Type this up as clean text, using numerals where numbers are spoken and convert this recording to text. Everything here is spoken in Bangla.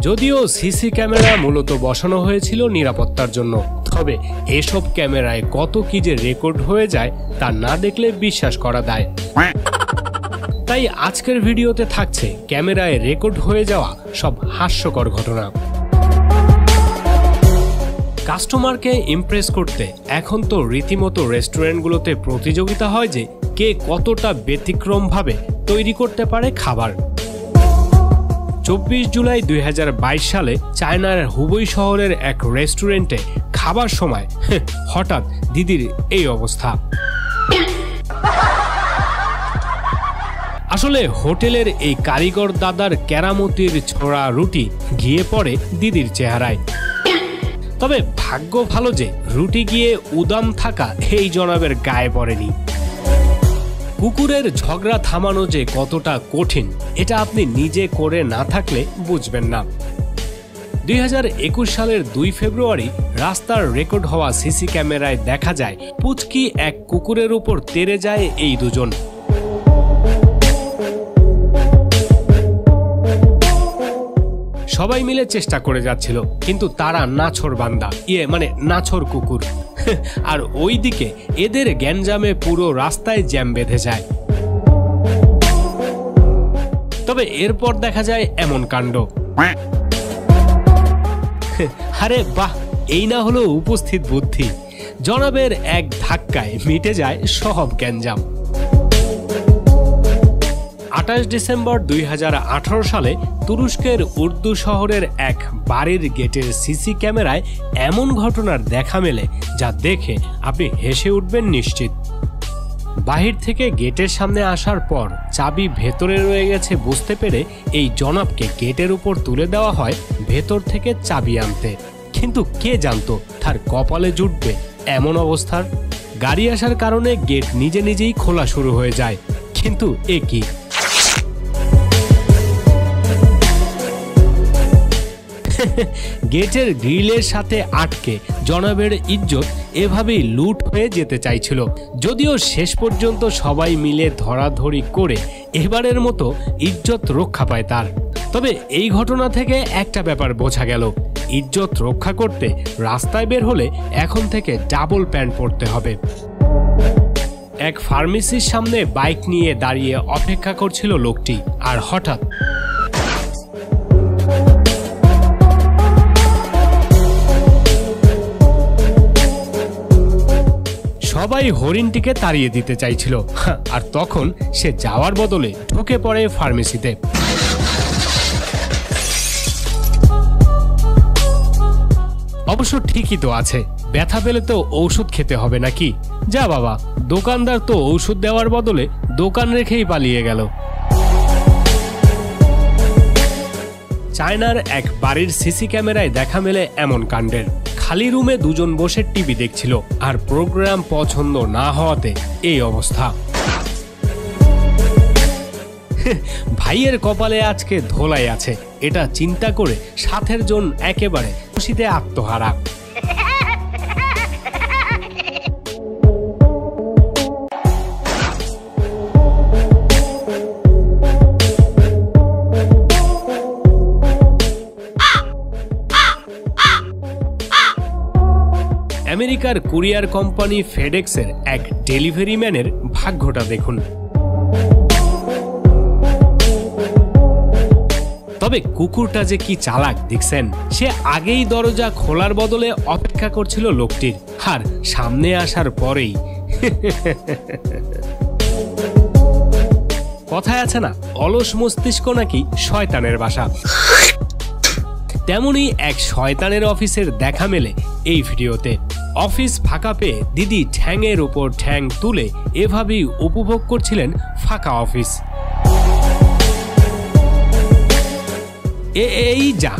যদিও সিসি ক্যামেরা মূলত বসানো হয়েছিল নিরাপত্তার জন্য, তবে এসব ক্যামেরায় কত কি যে রেকর্ড হয়ে যায় তা না দেখলে বিশ্বাস করা দায়। তাই আজকের ভিডিওতে থাকছে ক্যামেরায় রেকর্ড হয়ে যাওয়া সব হাস্যকর ঘটনা। কাস্টমারকে ইমপ্রেস করতে এখন তো রীতিমতো রেস্টুরেন্টগুলোতে প্রতিযোগিতা হয় যে কে কতটা ব্যতিক্রমভাবে তৈরি করতে পারে খাবার। 24 জুলাই 2022 সালে চায়নার হুবই শহরের এক রেস্টুরেন্টে খাবার সময় হঠাৎ দিদির এই অবস্থা। আসলে হোটেলের এই কারিগর দাদার কেরামতির ছোড়া রুটি গিয়ে পড়ে দিদির চেহারায়। তবে ভাগ্য ভালো যে রুটি গিয়ে উদাম থাকা এই জনাবের গায়ে পড়েনি। কুকুরের ঝগড়া থামানো যে কতটা কঠিন এটা আপনি নিজে করে না থাকলে বুঝবেন না। 2021 সালের 2 ফেব্রুয়ারি রাস্তার রেকর্ড হওয়া সিসি ক্যামেরায় দেখা যায় পুচকি এক কুকুরের উপর তেড়ে যায় এই দুজন। সবাই মিলে চেষ্টা করে যাচ্ছিল, কিন্তু তারা নাছোড় বান্দা, নাছোড় কুকুর। আর ওইদিকে এদের গ্যাঞ্জামে পুরো রাস্তায় জ্যাম বেঁধে যায়। তবে এরপর দেখা যায় এমন কাণ্ড। আরে বাহ, এই না হলো উপস্থিত বুদ্ধি। জনাবের এক ধাক্কায় মিটে যায় সব গ্যাঞ্জাম। 28 ডিসেম্বর 2018 সালে তুরস্কের উর্দু শহরের এক বাড়ির গেটের সিসি ক্যামেরায় এমন ঘটনার দেখা মেলে যা দেখে আপনি হেসে উঠবেন নিশ্চিত। বাহির থেকে গেটের সামনে আসার পর চাবি ভেতরে রয়ে গেছে বুঝতে পেরে এই জনাবকে গেটের উপর তুলে দেওয়া হয় ভেতর থেকে চাবি আনতে। কিন্তু কে জানতো তার কপালে জুটবে এমন অবস্থার। গাড়ি আসার কারণে গেট নিজে নিজেই খোলা শুরু হয়ে যায়। কিন্তু এ কি, গেটের গ্রিলের সাথে আটকে জনাবের ইজ্জত এভাবেই লুট হয়ে যেতে চাইছিল। যদিও শেষ পর্যন্ত সবাই মিলে ধরাধরি করে এবারের মতো ইজ্জত রক্ষা পায় তার। তবে এই ঘটনা থেকে একটা ব্যাপার বোঝা গেল, ইজ্জত রক্ষা করতে রাস্তায় বের হলে এখন থেকে ডাবল প্যান্ট পরতে হবে। এক ফার্মেসির সামনে বাইক নিয়ে দাঁড়িয়ে অপেক্ষা করছিল লোকটি, আর হঠাৎ সবাই হরিণটিকে তাড়িয়ে দিতে চাইছিল, আর তখন সে যাওয়ার বদলে ঢুকে পড়ে ফার্মেসিতে। অবশ্য ঠিকই তো আছে, ব্যথা পেলে তো ঔষধ খেতে হবে নাকি? যা বাবা, দোকানদার তো ঔষধ দেওয়ার বদলে দোকান রেখেই পালিয়ে গেল। চায়নার এক বাড়ির সিসি ক্যামেরায় দেখা মেলে এমন কাণ্ডের। খালি রুমে দুজন বসে টিভি দেখছিল, আর প্রোগ্রাম পছন্দ না হওয়াতে এই অবস্থা। ভাইয়ের কপালে আজকে ধোলাই আছে, এটা চিন্তা করে সাথের জন একেবারে খুশিতে আত্মহারা। আমেরিকার কুরিয়ার কোম্পানি ফেডেক্সের এক ডেলিভারি ম্যানের ভাগ্যটা দেখুন। তবে কুকুরটা যে কি চালাক দেখছেন, সে আগেই দরজা খোলার বদলে অপেক্ষা করছিল লোকটির, আর সামনে আসার পরেই কথায় আছে না, অলস মস্তিষ্ক নাকি শয়তানের বাসা। তেমনি এক শয়তানের অফিসের দেখা মেলে এই ভিডিওতে। অফিস ফাঁকা পেয়ে দিদি ঠ্যাংয়ের উপর ঠ্যাং তুলে এভাবেই উপভোগ করছিলেন ফাঁকা অফিস। এই যা